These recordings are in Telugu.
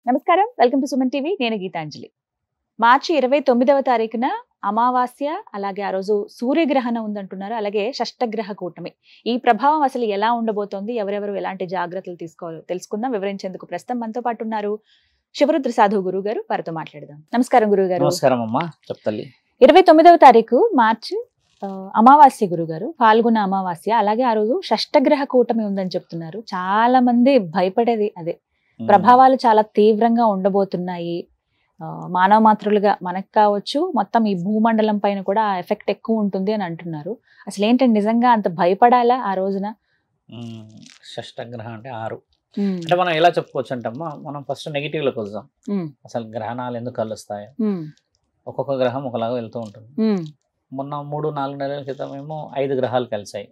నమస్కారం, వెల్కమ్ టు సుమన్ టీవీ. నేను గీతాంజలి. మార్చి 29వ తారీఖున అమావాస్య, అలాగే ఆ రోజు సూర్యగ్రహణం ఉందంటున్నారు. అలాగే షష్టగ్రహ కూటమి. ఈ ప్రభావం అసలు ఎలా ఉండబోతోంది, ఎవరెవరు ఎలాంటి జాగ్రత్తలు తీసుకోవాలో తెలుసుకుందాం. వివరించేందుకు ప్రస్తుతం మనతో పాటు ఉన్నారు శివరుద్ర సాధు గురువు గారు. వారితో మాట్లాడదాం. నమస్కారం గురువు గారు. నమస్కారం అమ్మా, చెప్తల్లి. 29వ తారీఖు మార్చి అమావాస్య గురుగారు, పాల్గొన అమావాస్య. అలాగే ఆ రోజు షష్టగ్రహ కూటమి ఉందని చెప్తున్నారు. చాలా మంది భయపడేది అదే. ప్రభావాలు చాలా తీవ్రంగా ఉండబోతున్నాయి. మానవ మాతృలుగా మనకు కావచ్చు, మొత్తం ఈ భూమండలం పైన కూడా ఎఫెక్ట్ ఎక్కువ ఉంటుంది అని అంటున్నారు. అసలు ఏంటంటే నిజంగా అంత భయపడాలా ఆ రోజున? షష్టగ్రహం అంటే 6 అంటే మనం ఎలా చెప్పుకోవచ్చు అంటమ్మా, మనం ఫస్ట్ నెగిటివ్ లోకి వద్దాం. అసలు గ్రహణాలు ఎందుకు కలుస్తాయి, ఒక్కొక్క గ్రహం ఒకలాగా వెళ్తూ ఉంటుంది. మొన్న 3-4 నెలల క్రితం ఏమో 5 గ్రహాలు కలిసాయి,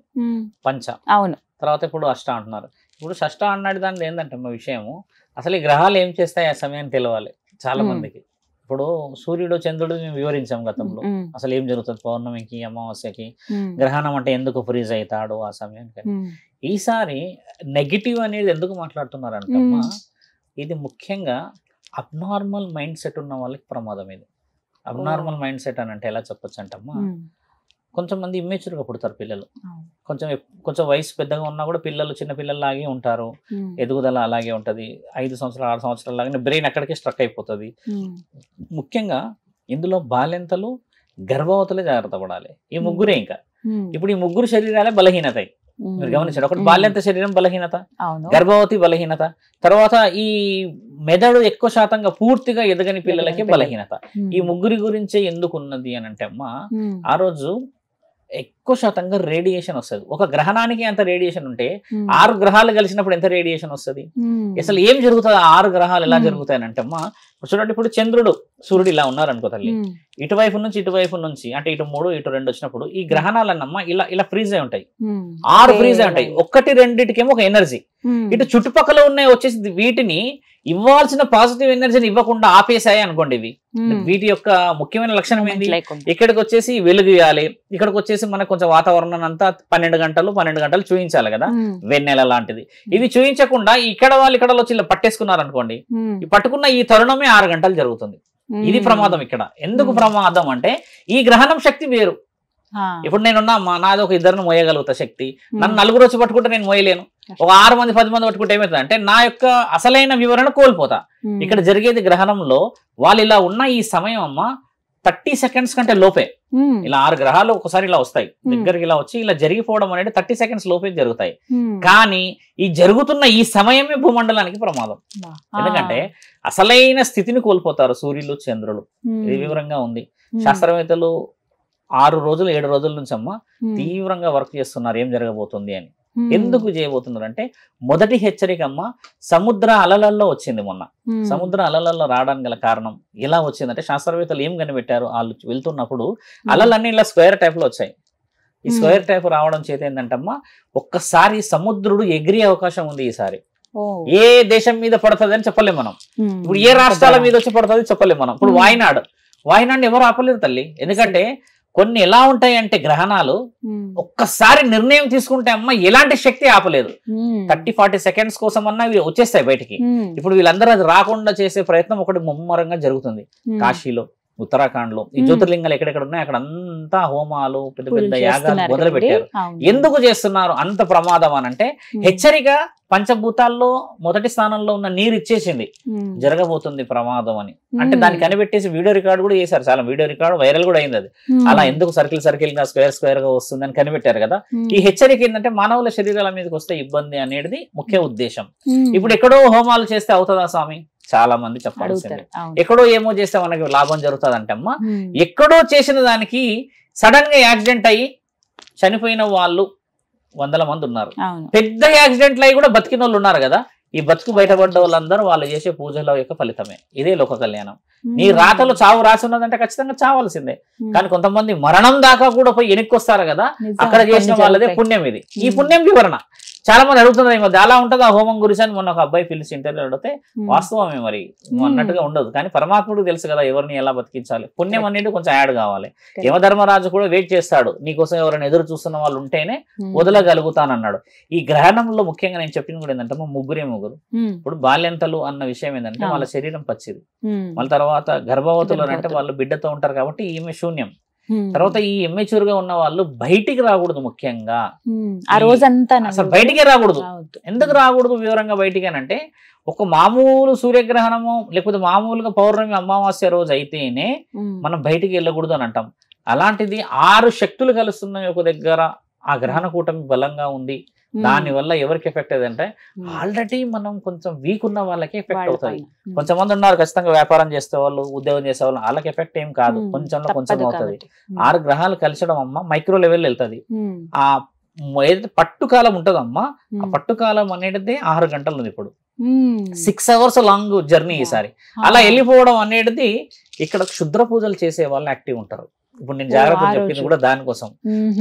పంచ. అవును. తర్వాత ఇప్పుడు అష్ట అంటున్నారు. ఇప్పుడు షష్ట అన్నాడు దాని ఏంటంటే మా విషయము, అసలు ఈ గ్రహాలు ఏం చేస్తాయి ఆ సమయాన్ని తెలవాలి చాలా మందికి. ఇప్పుడు సూర్యుడు చంద్రుడు మేము వివరించాం గతంలో, అసలు ఏం జరుగుతుంది పౌర్ణమికి అమావాస్యకి, గ్రహణం అంటే ఎందుకు ఫ్రీజ్ అవుతాడు ఆ సమయానికి. ఈసారి నెగిటివ్ అనేది ఎందుకు మాట్లాడుతున్నారంటమ్మా, ఇది ముఖ్యంగా అబ్నార్మల్ మైండ్ సెట్ ఉన్న వాళ్ళకి ప్రమాదం. ఇది అబ్నార్మల్ మైండ్ సెట్ అని అంటే ఎలా చెప్పొచ్చు అంటమ్మా, కొంచెం మంది ఇమ్మెచ్యూర్గా పుడతారు పిల్లలు. కొంచెం వయసు పెద్దగా ఉన్నా కూడా పిల్లలు చిన్న పిల్లల్లాగే ఉంటారు, ఎదుగుదల అలాగే ఉంటుంది. 5 సంవత్సరాలు 6 సంవత్సరాల లాగానే బ్రెయిన్ అక్కడికే స్ట్రక్ అయిపోతుంది. ముఖ్యంగా ఇందులో బాల్యంతలు, గర్భవతులే జాగ్రత్త పడాలి. ఈ ముగ్గురే. ఇంకా ఇప్పుడు ఈ ముగ్గురు శరీరాలే బలహీనత. మీరు గమనించండి, ఒకటి బాల్యంత శరీరం బలహీనత, గర్భవతి బలహీనత, తర్వాత ఈ మెదడు ఎక్కువ శాతంగా పూర్తిగా ఎదగని పిల్లలకి బలహీనత. ఈ ముగ్గురి గురించే ఎందుకు ఉన్నది అని అంటే అమ్మా, ఆ రోజు ఎక్కువ శాతంగా రేడియేషన్ వస్తుంది. ఒక గ్రహణానికి అంత రేడియేషన్ ఉంటే 6 గ్రహాలు కలిసినప్పుడు ఎంత రేడియేషన్ వస్తుంది? అసలు ఏం జరుగుతుంది, 6 గ్రహాలు ఎలా జరుగుతాయని అంటే అమ్మా, చూడండి, ఇప్పుడు చంద్రుడు సూర్యుడు ఇలా ఉన్నారు అనుకో తల్లి, ఇటువైపు నుంచి అంటే ఇటు 3 ఇటు 2 వచ్చినప్పుడు ఈ గ్రహణాలన్నమ్మా ఇలా ఫ్రీజ్ అయి ఉంటాయి. 6 ఫ్రీజ్ అయి ఉంటాయి. 1-2కేమో ఒక ఎనర్జీ, ఇటు చుట్టుపక్కల ఉన్నాయి వచ్చేసి వీటిని ఇవ్వాల్సిన పాజిటివ్ ఎనర్జీని ఇవ్వకుండా ఆపేసాయి అనుకోండి. ఇవి వీటి యొక్క ముఖ్యమైన లక్షణం ఏంటి, ఇక్కడికి వచ్చేసి వెలుగు ఇవ్వాలి, ఇక్కడికి వచ్చేసి మనకు కొంచెం వాతావరణం అంతా 12 గంటలు చూపించాలి కదా, వెన్నెల లాంటిది. ఇవి చూపించకుండా ఇక్కడ వచ్చి ఇలా పట్టేసుకున్నారు అనుకోండి, ఈ పట్టుకున్న ఈ తరుణమే 6 గంటలు జరుగుతుంది. ఇది ప్రమాదం. ఇక్కడ ఎందుకు ప్రమాదం అంటే ఈ గ్రహణం శక్తి వేరు. ఇప్పుడు నేనున్నా నాది ఒక 2 మోయగలుగుతా శక్తి, నన్ను 4 వచ్చి పట్టుకుంటే నేను మోయలేను. ఒక 6 మంది 10 మంది పట్టుకుంటే ఏమవుతుంది అంటే నా యొక్క అసలైన వివరణ కోల్పోతా. ఇక్కడ జరిగేది గ్రహణంలో వాళ్ళు ఇలా ఉన్న ఈ సమయం అమ్మా 30 సెకండ్స్ కంటే లోపే. ఇలా 6 గ్రహాలు ఒకసారి ఇలా వస్తాయి, దగ్గరికి ఇలా వచ్చి ఇలా జరిగిపోవడం అనేది 30 సెకండ్స్ లోపే జరుగుతాయి. కానీ ఈ జరుగుతున్న ఈ సమయమే భూమండలానికి ప్రమాదం. ఎందుకంటే అసలైన స్థితిని కోల్పోతారు సూర్యులు చంద్రులు. ఇది వివరంగా ఉంది. శాస్త్రవేత్తలు 6 రోజులు 7 రోజుల నుంచి అమ్మ తీవ్రంగా వర్క్ చేస్తున్నారు ఏం జరగబోతుంది అని. ఎందుకు చేయబోతున్నారు అంటే, మొదటి హెచ్చరిక అమ్మ సముద్ర అలలల్లో వచ్చింది. మొన్న సముద్ర అలలల్లో రావడానికి గల కారణం ఎలా వచ్చిందంటే, శాస్త్రవేత్తలు ఏం కనిపెట్టారు, వాళ్ళు వెళ్తున్నప్పుడు అలలన్నీ ఇలా స్క్వేర్ టైప్ లో వచ్చాయి. ఈ స్క్వేర్ టైప్ రావడం చేత ఏంటంటమ్మా, ఒక్కసారి సముద్రుడు ఎగిరే అవకాశం ఉంది ఈసారి. ఏ దేశం మీద పడుతుంది అని చెప్పలేం మనం. ఇప్పుడు ఏ రాష్ట్రాల మీద వచ్చి పడుతుంది చెప్పలేం మనం. ఇప్పుడు వాయనాడిని ఎవరు ఆపలేరు తల్లి. ఎందుకంటే కొన్ని ఎలా ఉంటాయి అంటే గ్రహణాలు ఒక్కసారి నిర్ణయం తీసుకుంటే అమ్మ ఎలాంటి శక్తి ఆపలేదు. 30-40 సెకండ్స్ కోసం అన్నా ఇవి వచ్చేస్తాయి బయటికి. ఇప్పుడు వీళ్ళందరూ అది రాకుండా చేసే ప్రయత్నం ఒకటి ముమ్మరంగా జరుగుతుంది. కాశీలో, ఉత్తరాఖండ్ లో ఈ జ్యోతిర్లింగాలు ఎక్కడెక్కడ ఉన్నాయి అక్కడ అంతా హోమాలు, పెద్ద పెద్ద యాగాలు మొదలు పెట్టారు. ఎందుకు చేస్తున్నారు అంత ప్రమాదం అని అంటే, హెచ్చరిక పంచభూతాల్లో మొదటి స్థానంలో ఉన్న నీరు ఇచ్చేసింది జరగబోతుంది ప్రమాదం అని. అంటే దాన్ని కనిపెట్టేసి వీడియో రికార్డు కూడా చేశారు. చాలా వీడియో రికార్డు వైరల్ కూడా అయింది. అది అలా ఎందుకు సర్కిల్ గా స్క్వేర్ గా వస్తుంది అని కనిపెట్టారు కదా. ఈ హెచ్చరిక ఏంటంటే మానవుల శరీరాల మీదకి వస్తే ఇబ్బంది అనేది ముఖ్య ఉద్దేశం. ఇప్పుడు ఎక్కడో హోమాలు చేస్తే అవుతుందా స్వామి, చాలా మంది చెప్పాల్సింది. ఎక్కడో ఏమో చేస్తే మనకి లాభం జరుగుతుంది అంటే అమ్మా, ఎక్కడో చేసిన దానికి సడన్ గా యాక్సిడెంట్ అయ్యి చనిపోయిన వాళ్ళు 100 మంది ఉన్నారు. పెద్ద యాక్సిడెంట్లు అయ్యి కూడా బతికిన వాళ్ళు ఉన్నారు కదా. ఈ బతుకు బయటపడ్డ వాళ్ళందరూ వాళ్ళు చేసే పూజల యొక్క ఫలితమే. ఇదే లోక కళ్యాణం. నీ రాతలో చావు రాసి ఉన్నదంటే ఖచ్చితంగా చావాల్సిందే. కానీ కొంతమంది మరణం దాకా కూడా పోయి వెనక్కి వస్తారు కదా, అక్కడ చేసిన వాళ్ళదే పుణ్యం. ఇది ఈ పుణ్యం వివరణ. చాలా మంది అడుగుతున్నారు ఈ మధ్య అలా ఉంటుంది ఆ హోమం గురించి అని. మొన్న ఒక అబ్బాయి పిలిచి ఇంటర్వ్యూ అడిగితే వాస్తవమే మరి అన్నట్టుగా ఉండదు. కానీ పరమాత్ముడికి తెలుసు కదా ఎవరిని ఎలా బతికించాలి. పుణ్యం అనేది కొంచెం యాడ్ కావాలి. యమధర్మరాజు కూడా వెయిట్ చేస్తాడు, నీకోసం ఎవరైనా ఎదురు చూస్తున్న వాళ్ళు ఉంటేనే వదలగలుగుతానన్నాడు. ఈ గ్రహణంలో ముఖ్యంగా నేను చెప్పింది కూడా ఏంటంటే ముగ్గురు గురు. ఇప్పుడు బాల్యంతలు అన్న విషయం ఏంటంటే వాళ్ళ శరీరం పచ్చిది, మళ్ళీ తర్వాత గర్భవతులు అంటే వాళ్ళు బిడ్డతో ఉంటారు కాబట్టి ఈమె శూన్యం. తర్వాత ఈ ఇమ్మెచ్యూర్ గా ఉన్న వాళ్ళు బయటికి రాకూడదు, ముఖ్యంగా ఆ రోజంతా అసలు బయటికే రాకూడదు. ఎందుకు రాకూడదు వివరంగా బయటికి అని అంటే, ఒక మామూలు సూర్యగ్రహణము లేకపోతే మామూలుగా పౌర్ణమి అమావాస్య రోజు అయితేనే మనం బయటికి వెళ్ళకూడదు అని అంటాం. అలాంటిది 6 శక్తులు కలుస్తున్నాయి ఒక దగ్గర, ఆ గ్రహణ కూటమి బలంగా ఉంది. దాని వల్ల ఎవరికి ఎఫెక్ట్ అయ్యిందంటే ఆల్రెడీ మనం కొంచెం వీక్ ఉన్న వాళ్ళకి ఎఫెక్ట్ అవుతుంది. కొంతమంది ఉన్నారు ఖచ్చితంగా వ్యాపారం చేసే వాళ్ళు, ఉద్యోగం చేసే వాళ్ళు, వాళ్ళకి ఎఫెక్ట్ ఏం కాదు, కొంచెంలో కొంచెం అవుతుంది. 6 గ్రహాలు కలిసడం అమ్మ మైక్రో లెవెల్ వెళ్తుంది. ఆ ఏదైతే పట్టుకాలం ఉంటుందమ్మా, ఆ పట్టుకాలం అనేది 6 గంటలు ఉంది. ఇప్పుడు 6 hours లాంగ్ జర్నీ ఈసారి. అలా వెళ్ళిపోవడం అనేది ఇక్కడ క్షుద్ర పూజలు చేసే వాళ్ళు యాక్టివ్ ఉంటారు. ఇప్పుడు నేను జాగ్రత్త చెప్పింది కూడా దానికోసం.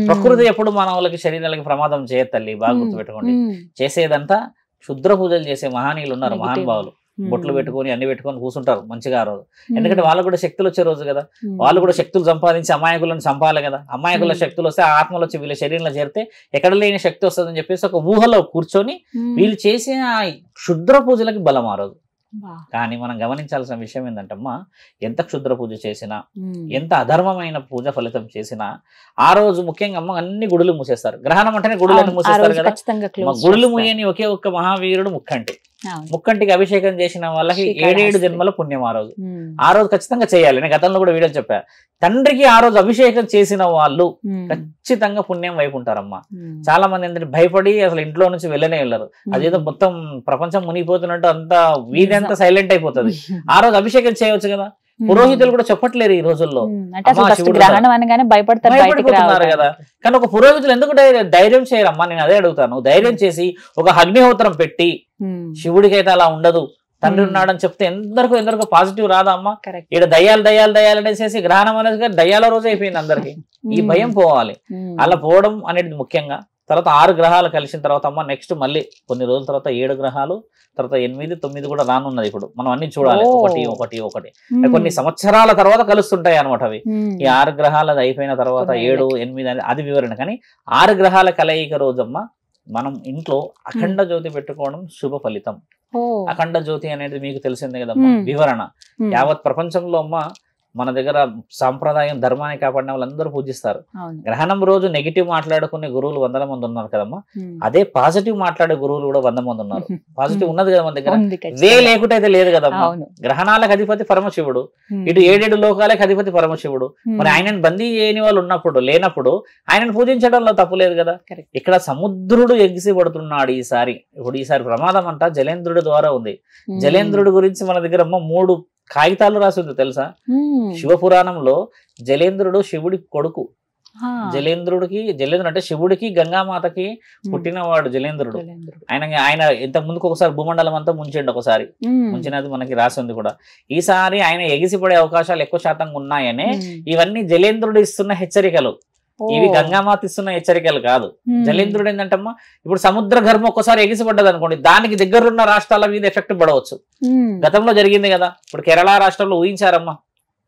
ప్రకృతి ఎప్పుడు మన వాళ్ళకి శరీరాలకి ప్రమాదం చేయదు తల్లి, బాగా గుర్తుపెట్టుకోండి. చేసేదంతా క్షుద్ర పూజలు చేసే మహానీయులు ఉన్నారు, మహానుభావులు. బొట్లు పెట్టుకొని అన్ని పెట్టుకొని కూర్చుంటారు మంచిగా ఆ రోజు. ఎందుకంటే వాళ్ళకు కూడా శక్తులు వచ్చే రోజు కదా, వాళ్ళు కూడా శక్తులు సంపాదించి అమాయకులను చంపాలి కదా. అమాయకుల శక్తులు వస్తే ఆత్మలు వచ్చి వీళ్ళ శరీరంలో చేరితే ఎక్కడ లేని శక్తి వస్తుందని చెప్పేసి ఒక ఊహలో కూర్చొని వీళ్ళు చేసే ఆ క్షుద్ర పూజలకి బలం ఆ రోజు. కానీ మనం గమనించాల్సిన విషయం ఏంటంటమ్మా, ఎంత క్షుద్ర పూజ చేసినా, ఎంత అధర్మమైన పూజ ఫలితం చేసినా ఆ రోజు ముఖ్యంగా అమ్మ అన్ని గుడులు మూసేస్తారు. గ్రహణం అంటేనే గుడులను మూసేస్తారు కదా. గుడులు మూయని ఒకే ఒక్క మహావీరుడు ముక్కంటి. ముక్కంటికి అభిషేకం చేసిన వాళ్ళకి 7 జన్మల పుణ్యం ఆ రోజు. ఆ రోజు ఖచ్చితంగా చేయాలి. నేను గతంలో కూడా వీడియో చెప్పా, తండ్రికి ఆ రోజు అభిషేకం చేసిన వాళ్ళు ఖచ్చితంగా పుణ్యం వైపు ఉంటారమ్మా. చాలా మంది ఏంటంటే భయపడి అసలు ఇంట్లో నుంచి వెళ్ళనే వెళ్ళరు. అదేదో మొత్తం ప్రపంచం మునిగిపోతున్నట్టు అంతా వీధి అంతా సైలెంట్ అయిపోతుంది. ఆ రోజు అభిషేకం చేయవచ్చు కదా. పురోహితులు కూడా చెప్పట్లేరు ఈ రోజుల్లో, భయపడిపోతున్నారు కదా. కానీ ఒక పురోహితులు ఎందుకు ధైర్యం చేయరమ్మా? నేను అదే అడుగుతాను. ధైర్యం చేసి ఒక అగ్నిహోత్రం పెట్టి, శివుడికి అయితే అలా ఉండదు, తండ్రి ఉన్నాడని చెప్తే ఎందరికో పాజిటివ్ రాదా అమ్మా? ఇక్కడ దయ్యాలు అనేసి గ్రహణం అనేది దయ్యాల రోజు అయిపోయింది అందరికి. ఈ భయం పోవాలి. అలా పోవడం అనేది ముఖ్యంగా. తర్వాత 6 గ్రహాలు కలిసిన తర్వాత అమ్మ నెక్స్ట్ మళ్ళీ కొన్ని రోజుల తర్వాత 7 గ్రహాలు, తర్వాత 8, 9 కూడా రానున్నది. ఇప్పుడు మనం అన్ని చూడాలి, ఒకటి కొన్ని సంవత్సరాల తర్వాత కలుస్తుంటాయి అనమాట అవి. ఈ 6 గ్రహాలది అయిపోయిన తర్వాత 7, 8 అది వివరణ. కానీ 6 గ్రహాల కలయిక రోజమ్మా మనం ఇంట్లో అఖండ జ్యోతి పెట్టుకోవడం శుభ ఫలితం. అఖండ జ్యోతి అనేది మీకు తెలిసిందే కదమ్మా, వివరణ. యావత్ ప్రపంచంలో అమ్మ మన దగ్గర సాంప్రదాయం ధర్మాన్ని కాపాడిన వాళ్ళందరూ పూజిస్తారు. గ్రహణం రోజు నెగిటివ్ మాట్లాడుకునే గురువులు 100 మంది ఉన్నారు కదమ్మా. అదే పాజిటివ్ మాట్లాడే గురువులు కూడా 100 మంది ఉన్నారు. పాజిటివ్ ఉన్నది కదా మన దగ్గర, వే లేకుంటే అయితే లేదు కదమ్మా. గ్రహణాలకు అధిపతి పరమశివుడు, ఇటు 7 లోకాలకు అధిపతి పరమశివుడు. మరి ఆయనను బందీ చేయని వాళ్ళు లేనప్పుడు ఆయనను పూజించడంలో తప్పు లేదు కదా. ఇక్కడ సముద్రుడు ఎగిసిపడుతున్నాడు ఈసారి. ఈసారి ప్రమాదం అంట జలేంద్రుడి ద్వారా ఉంది. జలేంద్రుడి గురించి మన దగ్గర 3 కాగితాలు రాసి ఉంది తెలుసా? శివపురాణంలో జలేంద్రుడు శివుడి కొడుకు. జలేంద్రుడు అంటే శివుడికి గంగామాతకి పుట్టినవాడు జలేంద్రుడు. ఆయన ఇంత ముందుకు ఒకసారి భూమండలం అంతా ముంచిండు, ఒకసారి ముంచినది మనకి రాసి ఉంది కూడా. ఈసారి ఆయన ఎగిసిపడే అవకాశాలు ఎక్కువ శాతంగా ఉన్నాయనే ఇవన్నీ జలేంద్రుడు ఇస్తున్న హెచ్చరికలు. ఇవి గంగామాత ఇస్తున్న హెచ్చరికలు కాదు. జలేంద్రుడు ఏంటంటమ్మా, ఇప్పుడు సముద్ర గర్భం ఒక్కసారి ఎగిసిపడ్డది అనుకోండి, దానికి దగ్గరున్న రాష్ట్రాల మీద ఎఫెక్ట్ పడవచ్చు. గతంలో జరిగింది కదా. ఇప్పుడు కేరళ రాష్ట్రంలో ఊహించారమ్మా,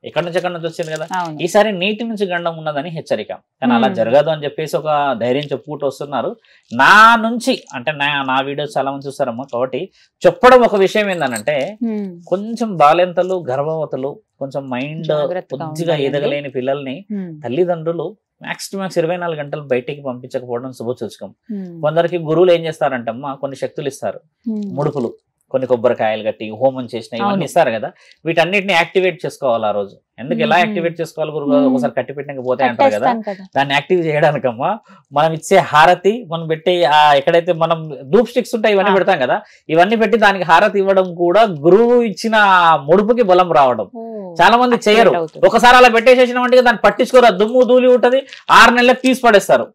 ఎక్కడి నుంచి వచ్చింది కదా. ఈసారి నీటి నుంచి గండం ఉన్నదని హెచ్చరిక. కానీ అలా జరగదు అని చెప్పేసి ఒక ధైర్యం చెప్పుకుంటూ వస్తున్నారు. నా నుంచి అంటే నా వీడియోస్ చాలా మంది చూస్తారమ్మా, కాబట్టి చెప్పడం ఒక విషయం ఏంటంటే, కొంచెం బాలెంతలు, గర్భవతులు, కొంచెం మైండ్ కొద్దిగా ఎదగలేని పిల్లల్ని తల్లిదండ్రులు మ్యాక్స్ టు మ్యాక్స్ 24 గంటలు బయటికి పంపించకపోవడం శుభసూచకం. కొందరికి గురువులు ఏం చేస్తారంటమ్మా, కొన్ని శక్తులు ఇస్తారు, ముడుపులు, కొన్ని కొబ్బరికాయలు కట్టి హోమం చేసిన ఇవన్నీ ఇస్తారు కదా. వీటన్నిటిని యాక్టివేట్ చేసుకోవాలి ఆ రోజు. ఎందుకు ఎలా యాక్టివేట్ చేసుకోవాలి? గురుగారు ఒకసారి కట్టి పెట్టినాక పోతే అంటారు కదా. దాన్ని యాక్టివ్ చేయడానికమ్మా మనం ఇచ్చే హారతి, మనం పెట్టే ఎక్కడైతే మనం ధూప్ స్టిక్స్ ఉంటాయి ఇవన్నీ పెడతాం కదా, ఇవన్నీ పెట్టి దానికి హారతి ఇవ్వడం కూడా గురువు ఇచ్చిన ముడుపుకి బలం రావడం. చాలా మంది చేయరు. ఒకసారి అలా పెట్టేసేసిన వంటిగా దాన్ని పట్టించుకోరు, దుమ్ము ధూళి ఉంటది, 6 నెలలకు తీసి పడేస్తారు.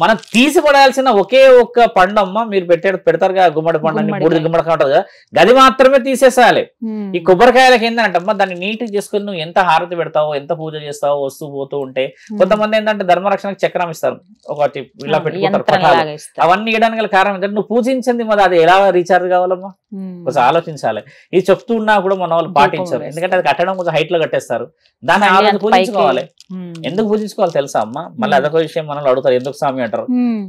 మనం తీసి పడాల్సిన ఒకే ఒక్క పండమ్మ, మీరు పెడతారు కదా గుమ్మడి పండు, 3 గుమ్మడికాయ ఉంటది కదా, గది మాత్రమే తీసేసాలి. ఈ కొబ్బరికాయలకి ఏంటంటమ్మా, దాన్ని నీట్గా చేసుకుని నువ్వు ఎంత హారతి పెడతావో, ఎంత పూజ చేస్తావో వస్తూ పోతూ ఉంటే. కొంతమంది ఏంటంటే ధర్మరక్షణకు చక్రం ఇస్తారు, ఒకటి ఇలా పెట్టుకుంటారు పటాలు. అవన్నీ ఇవ్వడానికి గల కారణం ఏంటంటే నువ్వు పూజించింది మరి అది ఎలా రీఛార్జ్ కావాలమ్మా, కొంచెం ఆలోచించాలి. ఇది చెప్తూ ఉన్నా కూడా మన వాళ్ళు పాటించారు. ఎందుకంటే అది కట్టడం కొంచెం హైట్ లో కట్టేస్తారు. దాన్ని ఆ రోజు పూజించుకోవాలి. ఎందుకు పూజించుకోవాలి తెలుసా అమ్మా? మళ్ళీ అదొక విషయం మనల్ని అడుగుతారు, ఎందుకు స్వామి అంటారు.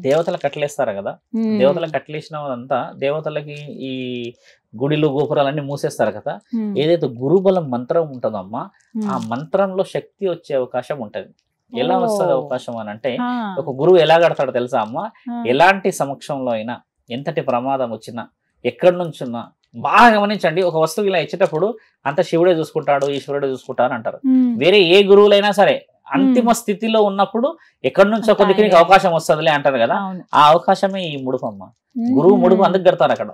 దేవతలకు కట్టలేస్తారు కదా, దేవతలకు కట్టలేసిన వాళ్ళంతా దేవతలకి ఈ గుడిలు గోపురాలన్నీ మూసేస్తారు కదా. ఏదైతే గురుబలం మంత్రం ఉంటుందమ్మా, ఆ మంత్రంలో శక్తి వచ్చే అవకాశం ఉంటది. ఎలా వస్తుంది అవకాశం అని అంటే, ఒక గురువు ఎలా కడతాడో తెలుసా అమ్మ, ఎలాంటి సమక్షంలో అయినా ఎంతటి ప్రమాదం వచ్చినా ఎక్కడి నుంచున్నా బాగా గమనించండి. ఒక వస్తువు ఇలా ఇచ్చేటప్పుడు అంత శివుడే చూసుకుంటాడు, ఈశ్వరుడే చూసుకుంటాడు అంటారు. వేరే ఏ గురువులైనా సరే అంతిమ స్థితిలో ఉన్నప్పుడు ఎక్కడి నుంచి ఒక దిక్కు నీకు అవకాశం వస్తుందిలే అంటారు కదా, ఆ అవకాశమే ఈ ముడుపు అమ్మ. గురువు ముడుపు అందుకు కడతారు అక్కడ.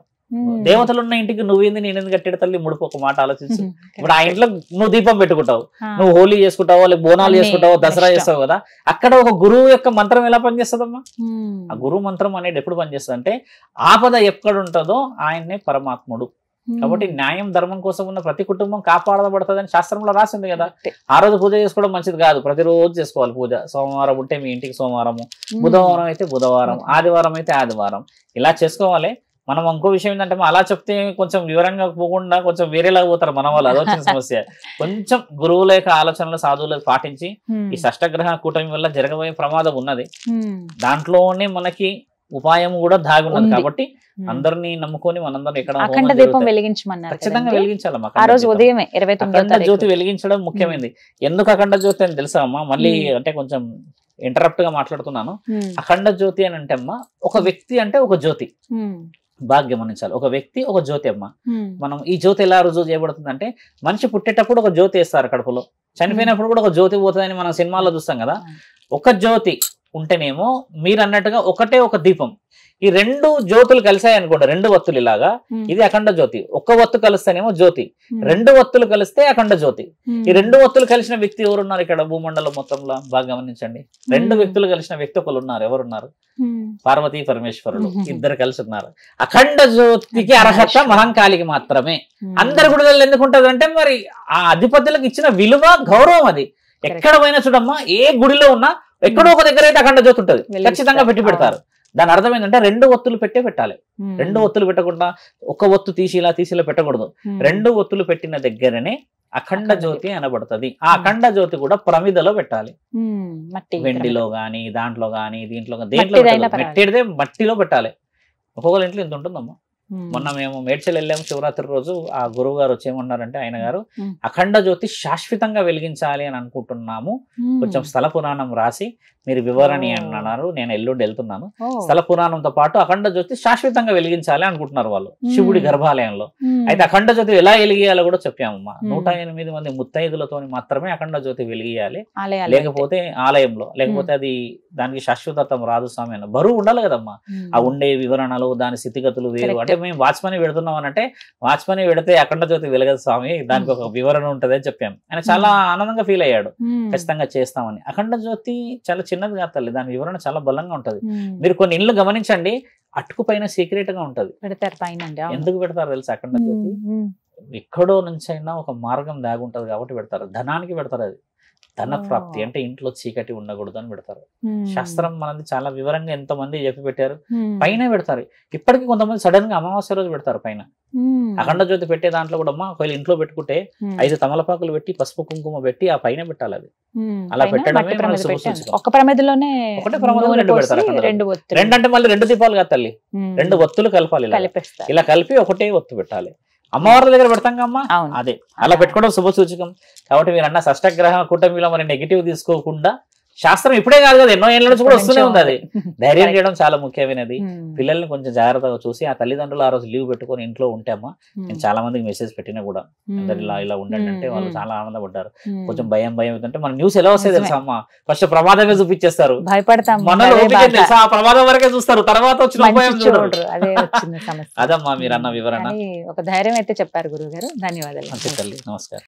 దేవతలు ఉన్న ఇంటికి నువ్వేంది నేనేంది కట్టాడు తల్లి ముడుపు? ఒక మాట ఆలోచించు. ఇప్పుడు ఆ ఇంట్లో నువ్వు దీపం పెట్టుకుంటావు, నువ్వు హోలీ చేసుకుంటావు, లేక బోనాలు చేసుకుంటావు, దసరా చేస్తావు కదా, అక్కడ ఒక గురువు యొక్క మంత్రం ఎలా పనిచేస్తుందమ్మా? ఆ గురువు మంత్రం అనేది ఎప్పుడు పనిచేస్తుంది అంటే, ఆపద ఎక్కడ ఉంటుందో ఆయన్నే పరమాత్ముడు. కాబట్టి న్యాయం ధర్మం కోసం ఉన్న ప్రతి కుటుంబం కాపాడబడుతుంది అని శాస్త్రంలో రాసింది కదా. ఆ రోజు పూజ చేసుకోవడం మంచిది కాదు, ప్రతిరోజు చేసుకోవాలి పూజ. సోమవారం ఉంటే మీ ఇంటికి సోమవారము, బుధవారం అయితే బుధవారం, ఆదివారం అయితే ఆదివారం, ఇలా చేసుకోవాలి. మనం ఇంకో విషయం ఏంటంటే, అలా చెప్తే కొంచెం వివరంగా పోకుండా కొంచెం వేరేలాగా పోతారు మన వాళ్ళు, అదొచ్చిన సమస్య. కొంచెం గురువుల యొక్క ఆలోచనలు సాధువులకు పాటించి ఈ షష్టగ్రహ కూటమి వల్ల జరగబోయే ప్రమాదం ఉన్నది, దాంట్లోనే మనకి ఉపాయం కూడా దాగి ఉన్నది. కాబట్టి అందరినీ నమ్ముకొని మనందరం ఇక్కడ అఖండ దీపం వెలిగించమన్నారు. ఖచ్చితంగా వెలిగించాలమ్మా. ఆ రోజు ఉదయమే అఖండ జ్యోతి వెలిగించడం ముఖ్యమైనది. ఎందుకు అఖండ జ్యోతి అని తెలుసా అమ్మా? మళ్ళీ అంటే కొంచెం ఇంటరప్ట్ గా మాట్లాడుతున్నాను. అఖండ జ్యోతి అని అంటే అమ్మా, ఒక వ్యక్తి అంటే ఒక జ్యోతి, బాగా గమనించాలి. ఒక వ్యక్తి ఒక జ్యోతి అమ్మ. మనం ఈ జ్యోతి ఎలా రుజువు చేయబడుతుంది అంటే, మనిషి పుట్టేటప్పుడు ఒక జ్యోతి వేస్తారు కడుపులో, చనిపోయినప్పుడు కూడా ఒక జ్యోతి పోతుందని మనం సినిమాల్లో చూస్తాం కదా. ఒక జ్యోతి ఉంటేనేమో మీరు అన్నట్టుగా ఒకటే ఒక దీపం, ఈ రెండు జ్యోతులు కలిసాయి అనుకోండి, రెండు వత్తులు ఇలాగా, ఇది అఖండ జ్యోతి. ఒక వత్తు కలిస్తేనేమో జ్యోతి, రెండు వత్తులు కలిస్తే అఖండ జ్యోతి. ఈ రెండు వత్తులు కలిసిన వ్యక్తి ఎవరున్నారు ఇక్కడ భూమండలం మొత్తంలో? బాగా గమనించండి. రెండు వ్యక్తులు కలిసిన వ్యక్తి ఒకరు ఉన్నారు. ఎవరున్నారు? పార్వతీ పరమేశ్వరుడు ఇద్దరు కలిసి ఉన్నారు. అఖండ జ్యోతికి అర్హత మహంకాళికి మాత్రమే. అందరి గుడిలో ఎందుకు ఉంటది అంటే, మరి ఆ అధిపతులకు ఇచ్చిన విలువ గౌరవం అది. ఎక్కడ పోయినా చూడమ్మా, ఏ గుడిలో ఉన్నా ఎక్కడో ఒక దగ్గర అయితే అఖండ జ్యోతి ఉంటుంది, ఖచ్చితంగా పెట్టి పెడతారు. దాని అర్థం ఏంటంటే, రెండు ఒత్తులు పెట్టాలి. రెండు ఒత్తులు పెట్టకుండా ఒక ఒత్తు తీసి ఇలా పెట్టకూడదు. రెండు ఒత్తులు పెట్టిన దగ్గరనే అఖండ జ్యోతి అనబడుతుంది. ఆ అఖండ జ్యోతి కూడా ప్రమిదలో పెట్టాలి, వెండిలో గాని దాంట్లో గాని దీంట్లో దేంట్లో పెట్టేదే మట్టిలో పెట్టాలి. ఒక్కొక్కరి ఇంట్లో ఇంత ఉంటుందమ్మా. మొన్న మేము మేడ్చల్ వెళ్ళాము శివరాత్రి రోజు. ఆ గురువు గారు వచ్చేమన్నారంటే, ఆయన గారు అఖండ జ్యోతి శాశ్వతంగా వెలిగించాలి అని అనుకుంటున్నాము, కొంచెం స్థల పురాణం రాసి మీరు వివరణి అన్నారు. నేను ఎల్లుండి వెళ్తున్నాను. స్థల పురాణంతో పాటు అఖండ జ్యోతి శాశ్వతంగా వెలిగించాలి అనుకుంటున్నారు వాళ్ళు శివుడి గర్భాలయంలో. అయితే అఖండ జ్యోతి ఎలా వెలిగియాలో కూడా చెప్పామమ్మా. 108 మంది ముత్తైదులతో మాత్రమే అఖండ జ్యోతి వెలిగియాలి, లేకపోతే ఆలయంలో, లేకపోతే అది దానికి శాశ్వతత్వం రాదు స్వామి అన్న. బరువు ఉండాలి కదమ్మా. ఆ ఉండే వివరణలు, దాని స్థితిగతులు వేరు. అంటే మేము వాచ్మని పెడుతున్నాం అని అంటే, వాచ్మని పెడితే అఖండ జ్యోతి వెలగదు స్వామి, దానికి ఒక వివరణ ఉంటది అని చెప్పాము. ఆయన చాలా ఆనందంగా ఫీల్ అయ్యాడు. ఖచ్చితంగా చేస్తామని. అఖండ జ్యోతి చాలా చిన్నది కాదు తల్లి, దాని వివరణ చాలా బలంగా ఉంటది. మీరు కొన్ని ఇళ్ళు గమనించండి, అటుకు పైన సీక్రెట్ గా ఉంటది. ఎందుకు పెడతారు తెలుసా? అఖండ జ్యోతి ఎక్కడో నుంచి అయినా ఒక మార్గం దాగుంటది కాబట్టి పెడతారు. ధనానికి పెడతారు. అది ధన ప్రాప్తి అంటే ఇంట్లో చీకటి ఉండకూడదు అని పెడతారు. శాస్త్రం మనది చాలా వివరంగా ఎంతో మంది చెప్పి పెట్టారు. పైన పెడతారు. ఇప్పటికీ కొంతమంది సడన్ గా అమావాస్య రోజు పెడతారు పైన. అఖండ జ్యోతి పెట్టే దాంట్లో కూడా అమ్మా, ఒకవేళ ఇంట్లో పెట్టుకుంటే 5 తమలపాకులు పెట్టి పసుపు కుంకుమ పెట్టి ఆ పైన పెట్టాలి. అది అలా పెట్టడమే ఒక ప్రమిదలోనే ఒకటే ప్రమాదం రెండు పెడతారు. రెండు అంటే మళ్ళీ 2 దీపాలు కాదు తల్లి, 2 ఒత్తులు కలపాలి. ఇలా కలిపి ఒకటే ఒత్తు పెట్టాలి. అమ్మవారి దగ్గర పెడతాం అమ్మా, అదే అలా పెట్టుకోవడం శుభ సూచకం. కాబట్టి మీరు అన్న షష్టగ్రహ కూటమిలో మరి నెగిటివ్ తీసుకోకుండా, శాస్త్రం ఇప్పుడే కాదు కదా, ఎన్నో ఏళ్ళ నుంచి కూడా వస్తూనే ఉంది. అది ధైర్యం చేయడం చాలా ముఖ్యమైనది. పిల్లల్ని కొంచెం జాగ్రత్తగా చూసి, ఆ తల్లిదండ్రులు ఆ రోజు లీవ్ పెట్టుకొని ఇంట్లో ఉంటే అమ్మా, నేను చాలా మందికి మెసేజ్ పెట్టినా కూడా, అందరు ఇలా ఉండండి అంటే వాళ్ళు చాలా ఆనందపడ్డారు. కొంచెం భయం ఏంటంటే, మన న్యూస్ ఎలా వస్తాయి తెలుసా అమ్మా, ఫస్ట్ ప్రమాదమే చూపించేస్తారు, భయపడతాం, ఆ ప్రమాదం వరకే చూస్తారు, తర్వాత వచ్చిన భయం చూడరు. అదమ్మా మీరు అన్న వివరణ. ఒక ధైర్యం అయితే చెప్పారు గురువు గారు. ధన్యవాదాలు. తల్లి నమస్కారం.